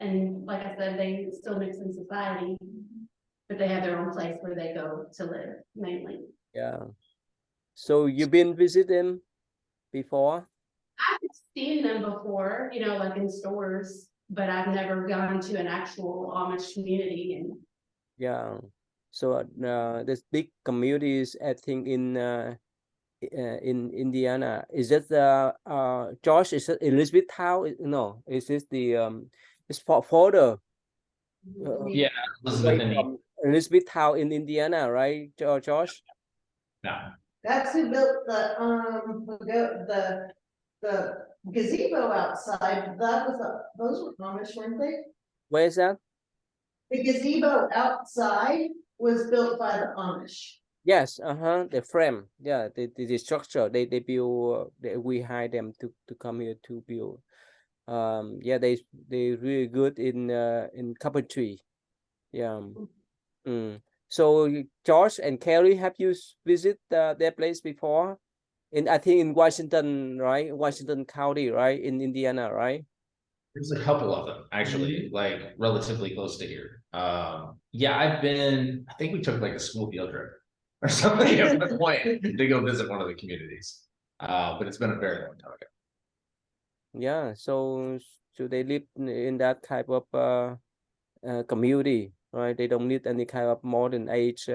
and like I said, they still mix in society, but they have their own place where they go to live mainly. Yeah. So you've been visiting before? I've seen them before, like in stores, but I've never gone to an actual Amish community and Yeah. So there's big communities, I think, in Indiana. Is that Josh? Is it Elizabethtown? No, is this the it's further Yeah, away Elizabeth from Elizabethtown in Indiana, right, Josh? No. That's who built the gazebo outside. Those were Amish, weren't they? Where is that? The gazebo outside was built by the Amish. Yes, the frame, yeah, the structure they build. We hire them to come here to build. Yeah, they really good in carpentry. Yeah. So George and Kelly, have you visit their place before? I think in Washington, right? Washington County, right? In Indiana, right? There's a couple of them actually, like relatively close to here. Yeah, I think we took like a school field trip or something at one point to go visit one of the communities. But it's been a very long time ago. Yeah, so they live in that type of community, right? They don't need any kind of modern age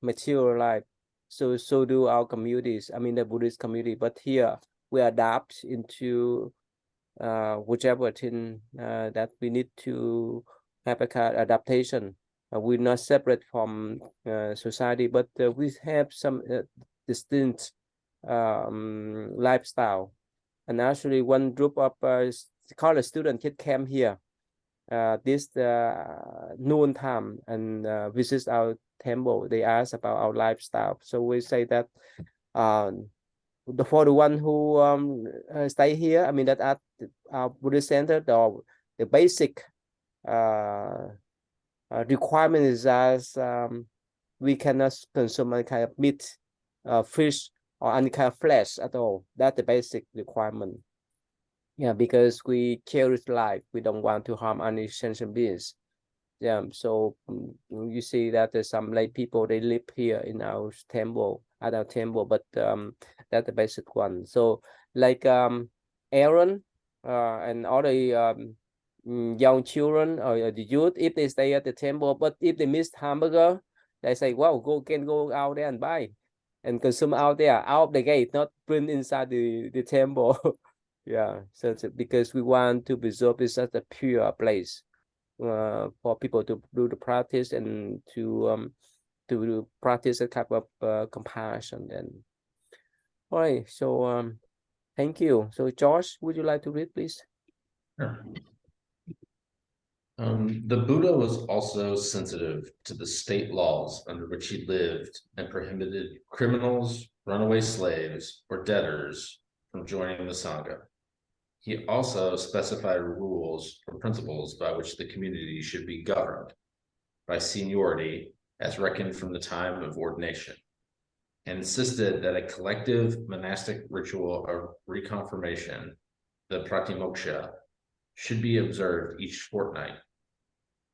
material life. So do our communities. I mean, the Buddhist community. But here we adapt into whichever thing that we need to have a kind of adaptation. We're not separate from society, but we have some distinct lifestyle. And actually, one group of college students came here this noon time and visit our temple. They ask about our lifestyle. So we say that for the one who stay here, I mean that at our Buddhist center, the basic requirement is as we cannot consume any kind of meat, fish, or any kind of flesh at all. That's the basic requirement. Yeah, because we cherish life. We don't want to harm any sentient beings. Yeah, so you see that there's some lay people, they live here in our temple, at our temple, but that's the basic one. So like Aaron and all the young children or the youth, if they stay at the temple, but if they miss hamburger, they say, well, can go out there and buy and consume out there, out of the gate, not bring inside the temple. Yeah, so because we want to preserve this as a pure place for people to do the practice and to practice a type of compassion. And all right, so thank you. So Josh, would you like to read, please? Sure. The Buddha was also sensitive to the state laws under which he lived and prohibited criminals, runaway slaves, or debtors from joining the Sangha. He also specified rules or principles by which the community should be governed by seniority as reckoned from the time of ordination, and insisted that a collective monastic ritual of reconfirmation, the pratimoksha, should be observed each fortnight.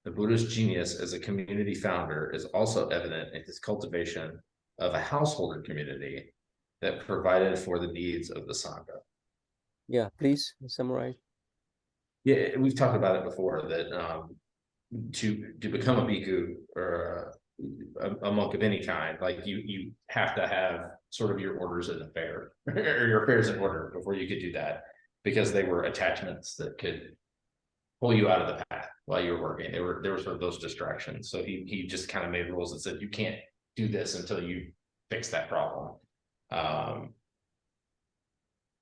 The Buddha's genius as a community founder is also evident in his cultivation of a householder community that provided for the needs of the Sangha. Yeah, please summarize. Yeah, we've talked about it before that to become a bhikkhu or a monk of any kind, like you have to have sort of your orders in affair or your affairs in order before you could do that, because they were attachments that could pull you out of the path while you were working. There were sort of those distractions. So he just kind of made rules that said you can't do this until you fix that problem.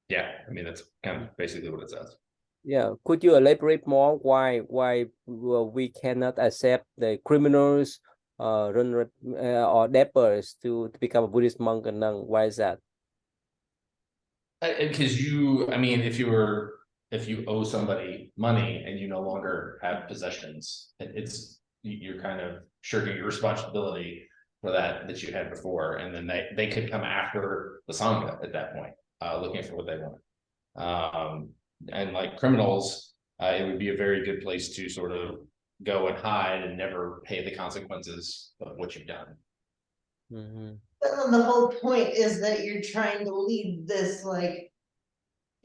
Yeah, I mean that's kind of basically what it says. Yeah, could you elaborate more why we cannot accept the criminals or debtors to become a Buddhist monk and nun? Why is that? Because I mean, if you owe somebody money and you no longer have possessions, you're kind of shirking your responsibility for that you had before, and then they could come after the sangha at that point, looking for what they want. And like criminals, it would be a very good place to sort of go and hide and never pay the consequences of what you've done. Mm-hmm. The whole point is that you're trying to lead this like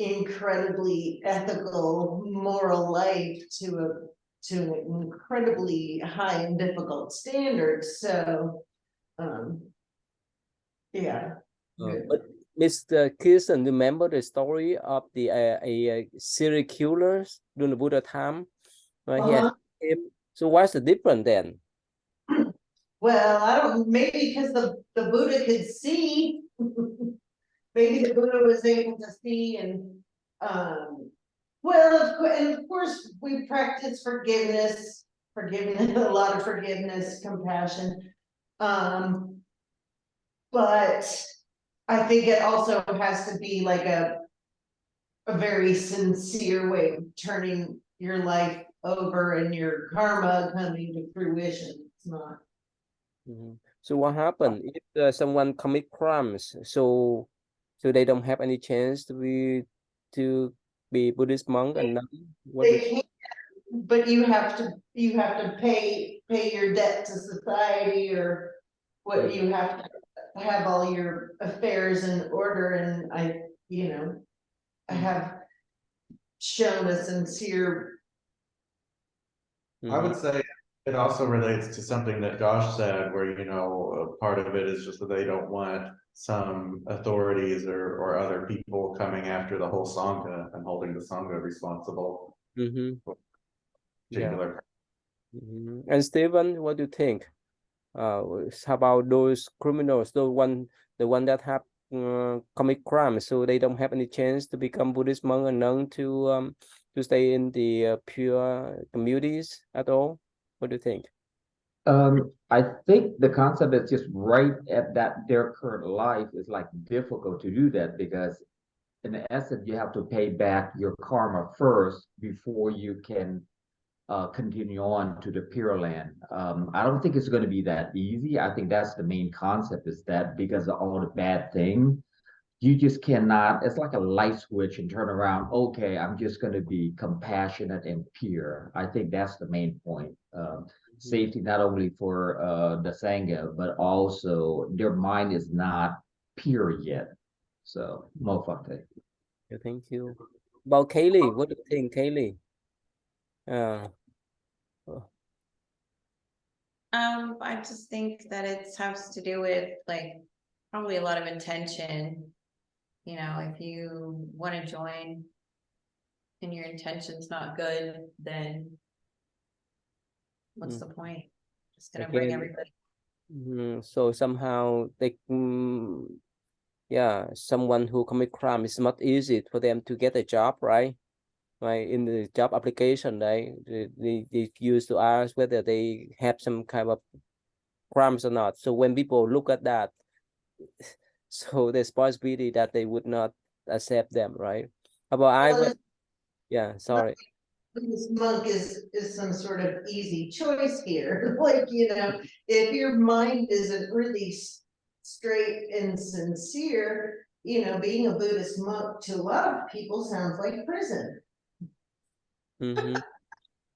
incredibly ethical, moral life to an incredibly high and difficult standard. So, yeah. But Mr. Kirsten, remember the story of the a serial killers during the Buddha time? He has him. So what's the difference then? Well, I don't, maybe because the Buddha could see. Maybe the Buddha was able to see and, well, and of course, we practice forgiveness, a lot of forgiveness, compassion. But I think it also has to be like a very sincere way of turning your life over and your karma coming to fruition. It's not. Mm-hmm. So what happened if someone commit crimes? So they don't have any chance to be Buddhist monk and nun? They can't, but you have to pay your debt to society, or what you have to have all your affairs in order. And I have shown a sincere. I would say it also relates to something that Josh said, where, part of it is just that they don't want some authorities or other people coming after the whole Sangha and holding the Sangha responsible. Particular. And Stephen, what do you think? How about those criminals, the one that have commit crimes, so they don't have any chance to become Buddhist monk and nun to stay in the pure communities at all? What do you think? I think the concept is just right at their current life is like difficult to do that, because in essence you have to pay back your karma first before you can continue on to the Pure Land. I don't think it's going to be that easy. I think that's the main concept, is that because of all the bad things, you just cannot, it's like a light switch and turn around, okay, I'm just going to be compassionate and pure. I think that's the main point. Safety not only for the Sangha, but also their mind is not pure yet. So, more fun. Yeah, thank you. About Kaylee, what do you think, Kaylee? I just think that it has to do with like probably a lot of intention. If you want to join and your intention's not good, then what's the point? Just gonna bring everybody. So somehow someone who commit crime, it's not easy for them to get a job, right? Right, in the job application, they used to ask whether they have some kind of crimes or not. So when people look at that, so there's possibility that they would not accept them, right? About Ivan, sorry. This monk is some sort of easy choice here. Like, if your mind isn't really straight and sincere, being a Buddhist monk to a lot of people sounds like prison.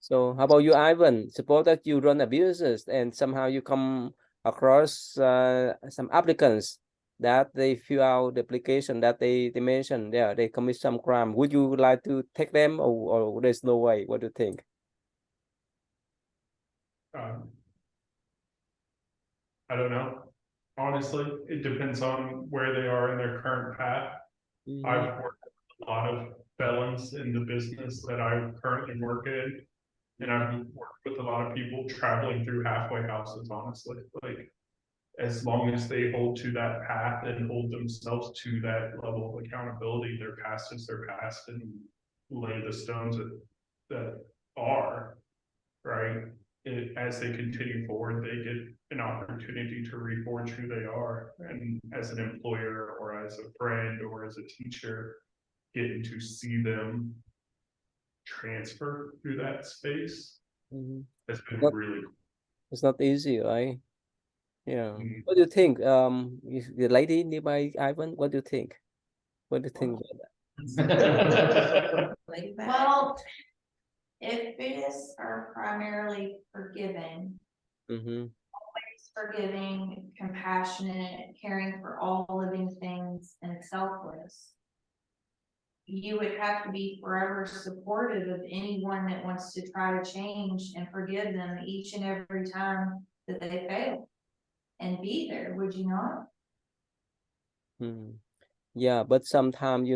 So how about you, Ivan? Suppose that you run a business and somehow you come across some applicants that they fill out the application that they mentioned, yeah, they commit some crime. Would you like to take them, or there's no way? What do you think? I don't know. Honestly, it depends on where they are in their current path. I've worked with a lot of felons in the business that I currently work in. And I've worked with a lot of people traveling through halfway houses, honestly. Like, as long as they hold to that path and hold themselves to that level of accountability, their past is their past, and lay the stones that are, right? As they continue forward, they get an opportunity to reforge who they are. And as an employer or as a friend or as a teacher, getting to see them transfer through that space has been really cool. It's not easy, right? Yeah. Mhm. What do you think? The lady nearby, Ivan, what do you think? What do you think about that? Well, if Buddhists are primarily forgiving, always forgiving, compassionate, caring for all living things, and selfless, you would have to be forever supportive of anyone that wants to try to change and forgive them each and every time that they fail, and be there, would you not? Yeah, but sometimes,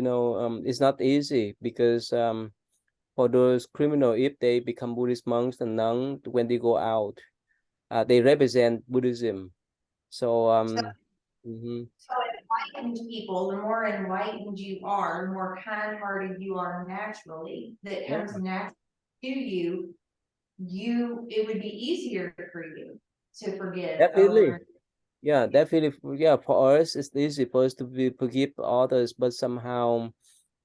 it's not easy because for those criminals, if they become Buddhist monks and nuns, when they go out, they represent Buddhism. So So enlightened people, the more enlightened you are, the more kind-hearted you are naturally, that comes naturally to you, it would be easier for you to forgive definitely. over. Yeah, definitely. Yeah, for us, it's easy for us to forgive others, but somehow,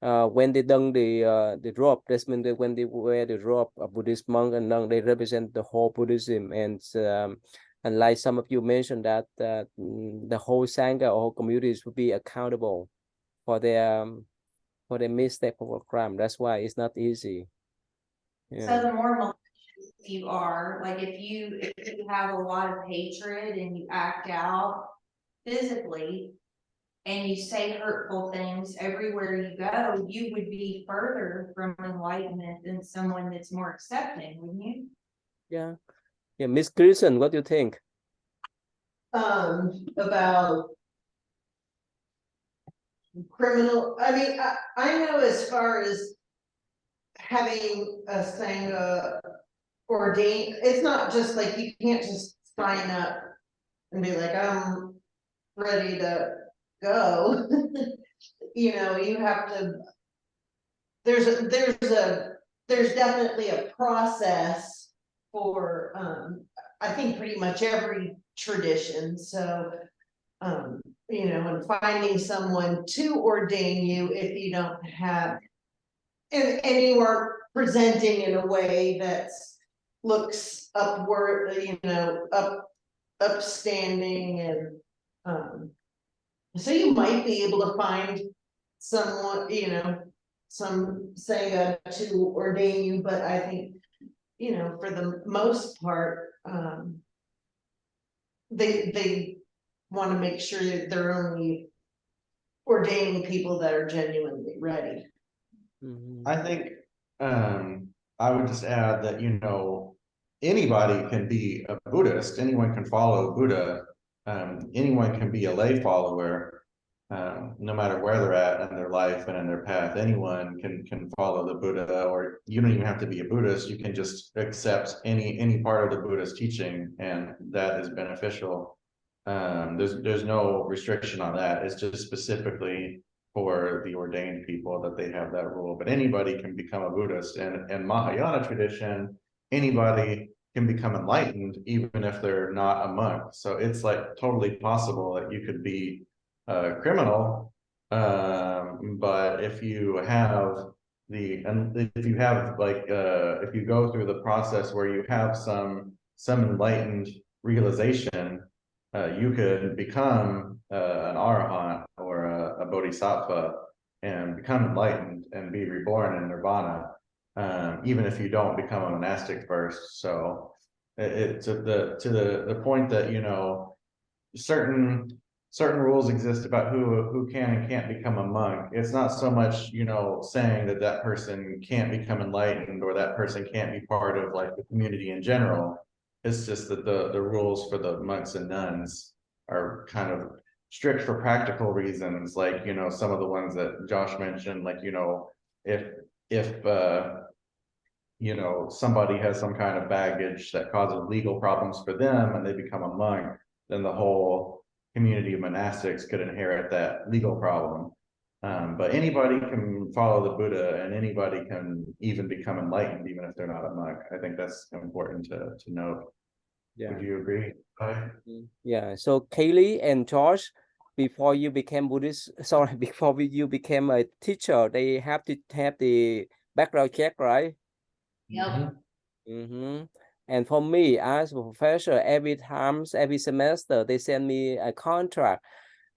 when they done the drop, that's when when they wear the robe, a Buddhist monk and nun, they represent the whole Buddhism, and like some of you mentioned that the whole sangha or whole communities will be accountable for their mistake or crime. That's why it's not easy. So the more malicious you are, like if you have a lot of hatred and you act out physically and you say hurtful things everywhere you go, you would be further from enlightenment than someone that's more accepting, wouldn't you? Yeah. Miss Grison, what do you think? About criminal, I mean, I know as far as having a sangha ordained, it's not just like you can't just sign up and be like, I'm ready to go. You have to, there's definitely a process for, I think pretty much every tradition, so, and finding someone to ordain you if you don't have, and you are presenting in a way that's looks upward, upstanding, and so you might be able to find someone, some say to ordain you, but I think, for the most part, they want to make sure that they're only ordaining people that are genuinely ready. I think I would just add that anybody can be a Buddhist, anyone can follow Buddha, anyone can be a lay follower, no matter where they're at in their life and in their path. Anyone can follow the Buddha, or you don't even have to be a Buddhist. You can just accept any part of the Buddha's teaching, and that is beneficial. There's no restriction on that. It's just specifically for the ordained people that they have that rule. But anybody can become a Buddhist, and in Mahayana tradition, anybody can become enlightened even if they're not a monk. So it's like totally possible that you could be a criminal, but if you have if you go through the process where you have some enlightened realization, you could become an arahant or a bodhisattva and become enlightened and be reborn in nirvana, even if you don't become a monastic first. So to the point that certain certain rules exist about who can and can't become a monk. It's not so much, you know, saying that that person can't become enlightened or that person can't be part of like the community in general. It's just that the rules for the monks and nuns are kind of strict for practical reasons, like, you know, some of the ones that Josh mentioned, like, you know, if you know, somebody has some kind of baggage that causes legal problems for them and they become a monk, then the whole community of monastics could inherit that legal problem. But anybody can follow the Buddha and anybody can even become enlightened, even if they're not a monk. I think that's important to note. Yeah. Would you agree? Yeah. So Kaylee and Josh, before you became Buddhist, sorry, before you became a teacher, they have to have the background check, right? Yep. And for me, as a professor, every semester, they send me a contract,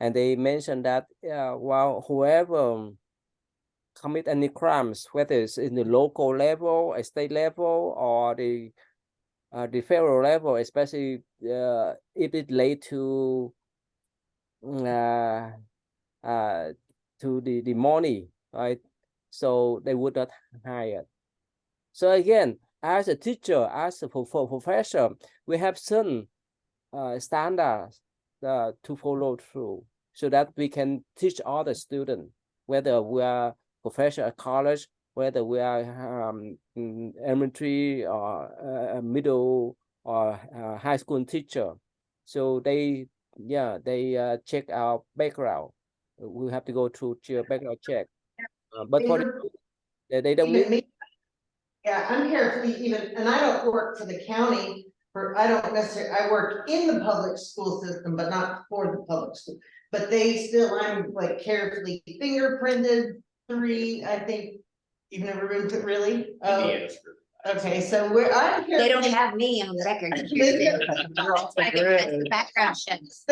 and they mention that, well, whoever commit any crimes, whether it's in the local level, a state level, or the federal level, especially if it led to the money, right? So they would not hire. So again, as a teacher, as a professor, we have certain standards to follow through, so that we can teach all the students, whether we are professor at college, whether we are elementary or middle or high school teacher. So they check our background. We have to go through background check, but for they don't need. Yeah, I'm carefully even, and I don't work for the county, I don't necessarily, I work in the public school system, but not for the public school. But they still, I'm like carefully fingerprinted 3, I think. You've never been to, really? Oh, okay, so I'm They don't carefully. have me on the record. I can pass the background checks.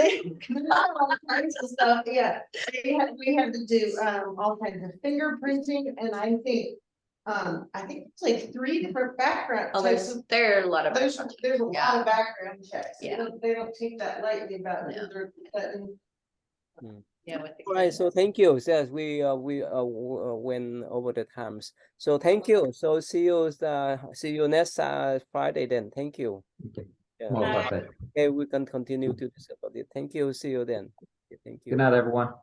All kinds of stuff, yeah, we have to do all kinds of fingerprinting, and I think it's like 3 different background types. There are a lot of. There's a lot of background checks. Yeah. They don't take that lightly about who they're letting. Yeah. Right, so thank you. Yes, we went over the times. So thank you. So see you next Friday then. Thank you. Okay. Yeah. Well, that's it. Okay, we can continue to discuss about it. Thank you. See you then. Okay, thank you. Good night, everyone.